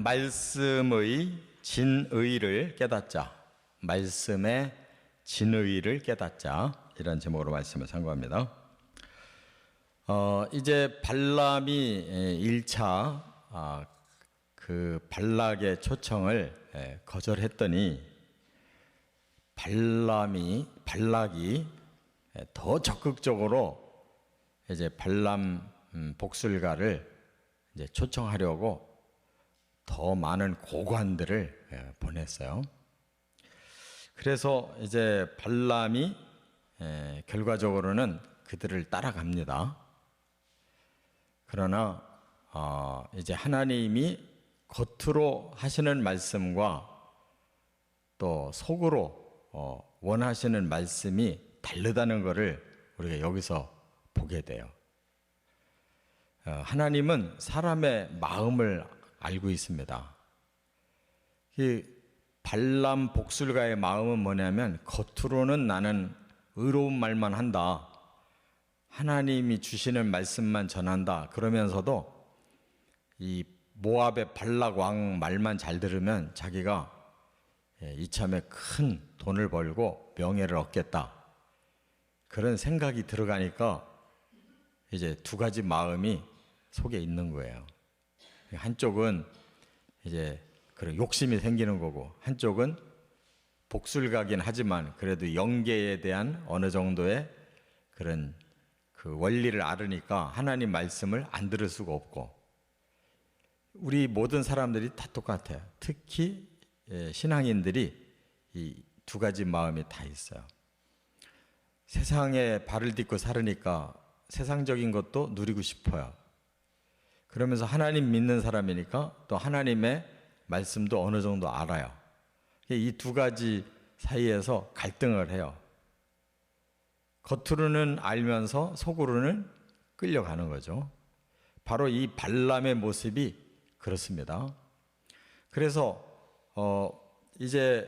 말씀의 진의를 깨닫자. 말씀의 진의를 깨닫자. 이런 제목으로 말씀을 상고합니다. 이제 발람이 1차 그 발락의 초청을 거절했더니 발락이 더 적극적으로 이제 발람 복술가를 이제 초청하려고 더 많은 고관들을 보냈어요. 그래서 이제 발람이 결과적으로는 그들을 따라갑니다. 그러나 이제 하나님이 겉으로 하시는 말씀과 또 속으로 원하시는 말씀이 다르다는 것을 우리가 여기서 보게 돼요. 하나님은 사람의 마음을 알고 있습니다. 이 발람 복술가의 마음은 뭐냐면 겉으로는 나는 의로운 말만 한다. 하나님이 주시는 말씀만 전한다. 그러면서도 이 모압의 발락 왕 말만 잘 들으면 자기가 이참에 큰 돈을 벌고 명예를 얻겠다. 그런 생각이 들어가니까 이제 두 가지 마음이 속에 있는 거예요. 한쪽은 이제 그런 욕심이 생기는 거고, 한쪽은 복술가긴 하지만 그래도 영계에 대한 어느 정도의 그런 그 원리를 알으니까 하나님 말씀을 안 들을 수가 없고, 우리 모든 사람들이 다 똑같아요. 특히 신앙인들이 이 두 가지 마음이 다 있어요. 세상에 발을 딛고 살으니까 세상적인 것도 누리고 싶어요. 그러면서 하나님 믿는 사람이니까 또 하나님의 말씀도 어느 정도 알아요. 이 두 가지 사이에서 갈등을 해요. 겉으로는 알면서 속으로는 끌려가는 거죠. 바로 이 발람의 모습이 그렇습니다. 그래서 이제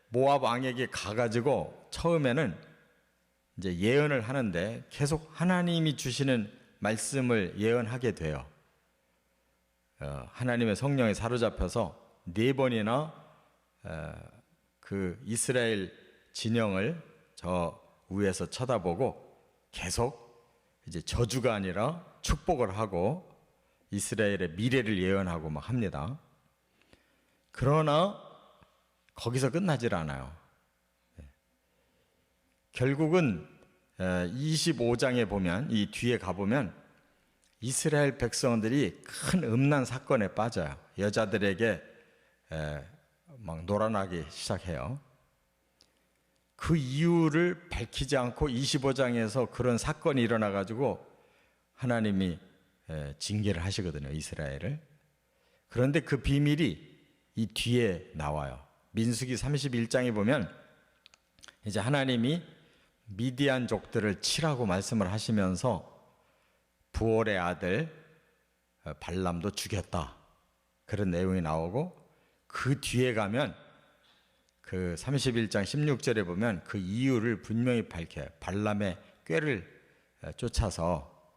모압 왕에게 가가지고 처음에는 이제 예언을 하는데 계속 하나님이 주시는 말씀을 예언하게 돼요. 하나님의 성령에 사로잡혀서 4번이나 그 이스라엘 진영을 저 위에서 쳐다보고 계속 이제 저주가 아니라 축복을 하고 이스라엘의 미래를 예언하고 막 합니다. 그러나 거기서 끝나질 않아요. 결국은 25장에 보면, 이 뒤에 가보면 이스라엘 백성들이 큰 음란 사건에 빠져요. 여자들에게 막 놀아나기 시작해요. 그 이유를 밝히지 않고 25장에서 그런 사건이 일어나가지고 하나님이 징계를 하시거든요, 이스라엘을. 그런데 그 비밀이 이 뒤에 나와요. 민수기 31장에 보면 이제 하나님이 미디안족들을 치라고 말씀을 하시면서 부올의 아들 발람도 죽였다. 그런 내용이 나오고, 그 뒤에 가면 그 31장 16절에 보면 그 이유를 분명히 밝혀요. 발람의 꾀를 쫓아서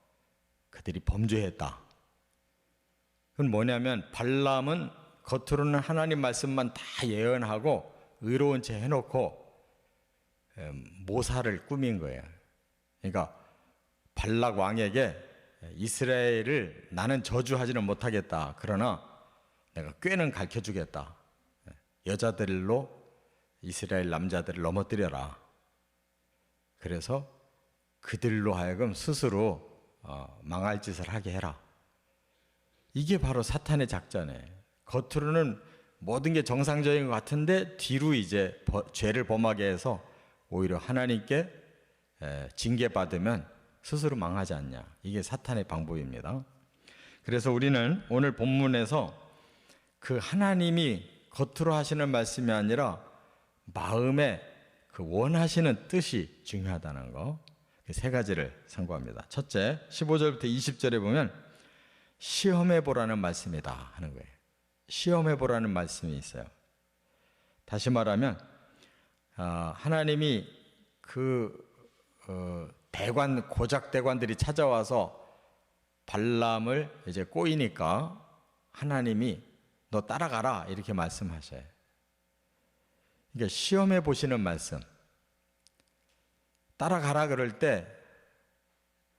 그들이 범죄했다. 그건 뭐냐면 발람은 겉으로는 하나님 말씀만 다 예언하고 의로운 채 해놓고 모사를 꾸민 거예요. 그러니까 발락 왕에게 이스라엘을 나는 저주하지는 못하겠다. 그러나 내가 꾀는 가르쳐주겠다. 여자들로 이스라엘 남자들을 넘어뜨려라. 그래서 그들로 하여금 스스로 망할 짓을 하게 해라. 이게 바로 사탄의 작전이에요. 겉으로는 모든 게 정상적인 것 같은데 뒤로 이제 죄를 범하게 해서 오히려 하나님께 징계받으면 스스로 망하지 않냐. 이게 사탄의 방법입니다. 그래서 우리는 오늘 본문에서 그 하나님이 겉으로 하시는 말씀이 아니라 마음에 그 원하시는 뜻이 중요하다는 거, 그 세 가지를 상고합니다. 첫째, 15절부터 20절에 보면 시험해보라는 말씀이다 하는 거예요. 시험해보라는 말씀이 있어요. 다시 말하면 하나님이 고작 대관들이 찾아와서 발람을 이제 꼬이니까 하나님이 너 따라가라 이렇게 말씀하셔요. 그러니까 시험해 보시는 말씀. 따라가라 그럴 때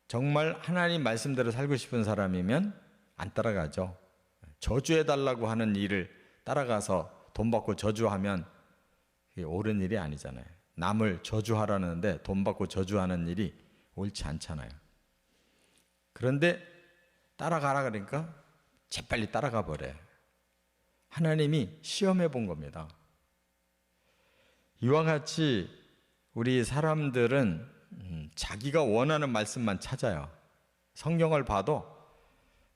정말 하나님 말씀대로 살고 싶은 사람이면 안 따라가죠. 저주해 달라고 하는 일을 따라가서 돈 받고 저주하면 그게 옳은 일이 아니잖아요. 남을 저주하라는데 돈 받고 저주하는 일이 옳지 않잖아요. 그런데 따라가라 그러니까 재빨리 따라가 버려요. 하나님이 시험해 본 겁니다. 이와 같이 우리 사람들은 자기가 원하는 말씀만 찾아요. 성경을 봐도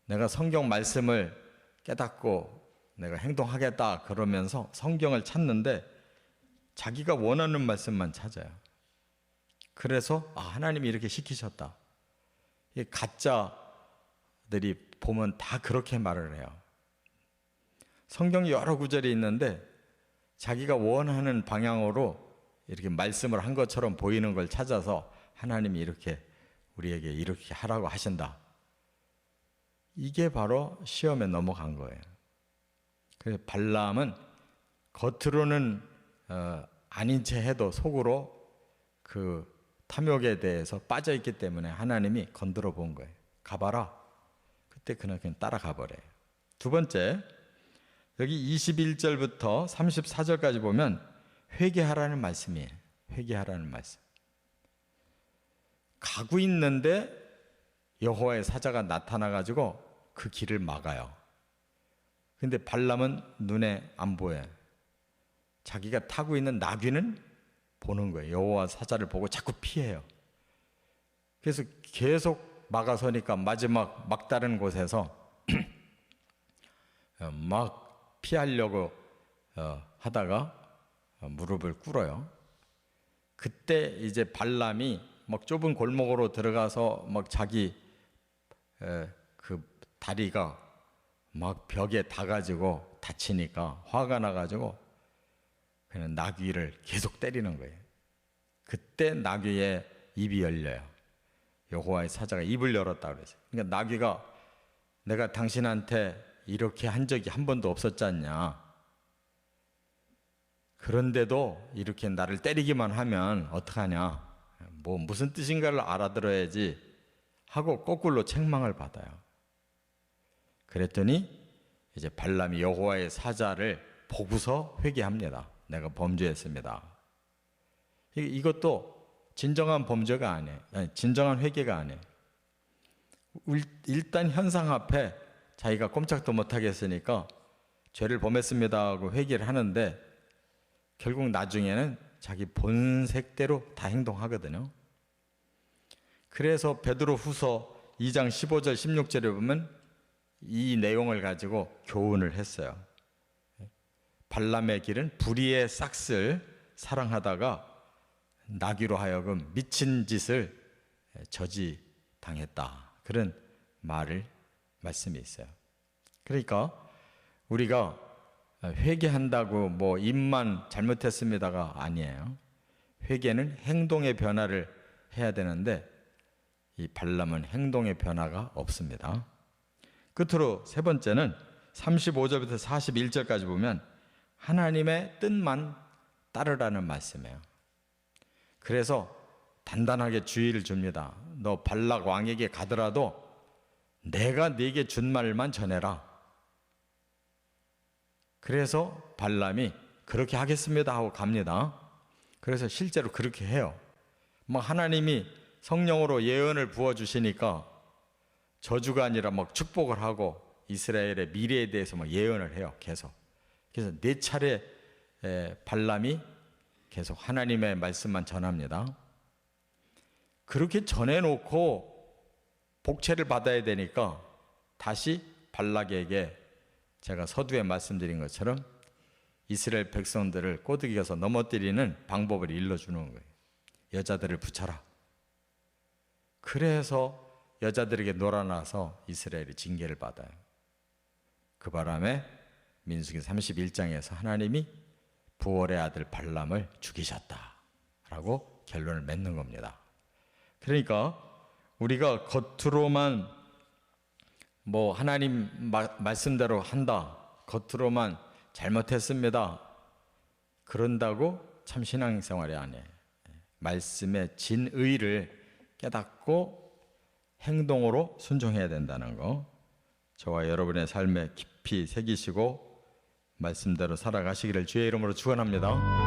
내가 성경 말씀을 깨닫고 내가 행동하겠다 그러면서 성경을 찾는데 자기가 원하는 말씀만 찾아요. 그래서 하나님이 이렇게 시키셨다. 이 가짜들이 보면 다 그렇게 말을 해요. 성경이 여러 구절이 있는데 자기가 원하는 방향으로 이렇게 말씀을 한 것처럼 보이는 걸 찾아서 하나님이 이렇게 우리에게 이렇게 하라고 하신다. 이게 바로 시험에 넘어간 거예요. 그래서 발람은 겉으로는 아닌 채 해도 속으로 그 탐욕에 대해서 빠져있기 때문에 하나님이 건드려 본 거예요. 가봐라. 그때 그냥 따라가 버려요. 두 번째, 여기 21절부터 34절까지 보면 회개하라는 말씀이에요. 회개하라는 말씀. 가고 있는데 여호와의 사자가 나타나가지고 그 길을 막아요. 근데 발람은 눈에 안 보여요. 자기가 타고 있는 나귀는 보는 거예요. 여호와 사자를 보고 자꾸 피해요. 그래서 계속 막아서니까 마지막 막다른 곳에서 막 피하려고 하다가 무릎을 꿇어요. 그때 이제 발람이 막 좁은 골목으로 들어가서 막 자기 그 다리가 막 벽에 닿아가지고 다치니까 화가 나가지고 그냥 나귀를 계속 때리는 거예요. 그때 나귀의 입이 열려요. 여호와의 사자가 입을 열었다 그랬어요. 그러니까 나귀가 내가 당신한테 이렇게 한 적이 한 번도 없었지 않냐. 그런데도 이렇게 나를 때리기만 하면 어떡하냐. 뭐 무슨 뜻인가를 알아들어야지 하고 거꾸로 책망을 받아요. 그랬더니 이제 발람이 여호와의 사자를 보고서 회개합니다. 내가 범죄했습니다. 이것도 진정한 범죄가 아니에요. 진정한 회개가 아니에요. 일단 현상 앞에 자기가 꼼짝도 못하겠으니까 죄를 범했습니다 하고 회개를 하는데 결국 나중에는 자기 본색대로 다 행동하거든요. 그래서 베드로 후서 2장 15절 16절에 보면 이 내용을 가지고 교훈을 했어요. 발람의 길은 불의의 싹을 사랑하다가 나귀로 하여금 미친 짓을 저지당했다. 그런 말씀이 있어요. 그러니까 우리가 회개한다고 뭐 입만 잘못했습니다가 아니에요. 회개는 행동의 변화를 해야 되는데 이 발람은 행동의 변화가 없습니다. 끝으로 세 번째는 35절부터 41절까지 보면 하나님의 뜻만 따르라는 말씀이에요. 그래서 단단하게 주의를 줍니다. 너 발락 왕에게 가더라도 내가 네게 준 말만 전해라. 그래서 발람이 그렇게 하겠습니다 하고 갑니다. 그래서 실제로 그렇게 해요. 막 하나님이 성령으로 예언을 부어주시니까 저주가 아니라 막 축복을 하고 이스라엘의 미래에 대해서 막 예언을 해요. 계속. 그래서 4차례 발람이 계속 하나님의 말씀만 전합니다. 그렇게 전해놓고 복채를 받아야 되니까 다시 발락에게 제가 서두에 말씀드린 것처럼 이스라엘 백성들을 꼬드겨서 넘어뜨리는 방법을 일러주는 거예요. 여자들을 붙여라. 그래서 여자들에게 놀아나서 이스라엘이 징계를 받아요. 그 바람에 민수기 31장에서 하나님이 부올의 아들 발람을 죽이셨다라고 결론을 맺는 겁니다. 그러니까 우리가 겉으로만 뭐 하나님 말씀대로 한다, 겉으로만 잘못했습니다. 그런다고 참 신앙생활이 아니에요. 말씀의 진의를 깨닫고 행동으로 순종해야 된다는 거, 저와 여러분의 삶에 깊이 새기시고 말씀대로 살아가시기를 주의 이름으로 축원합니다.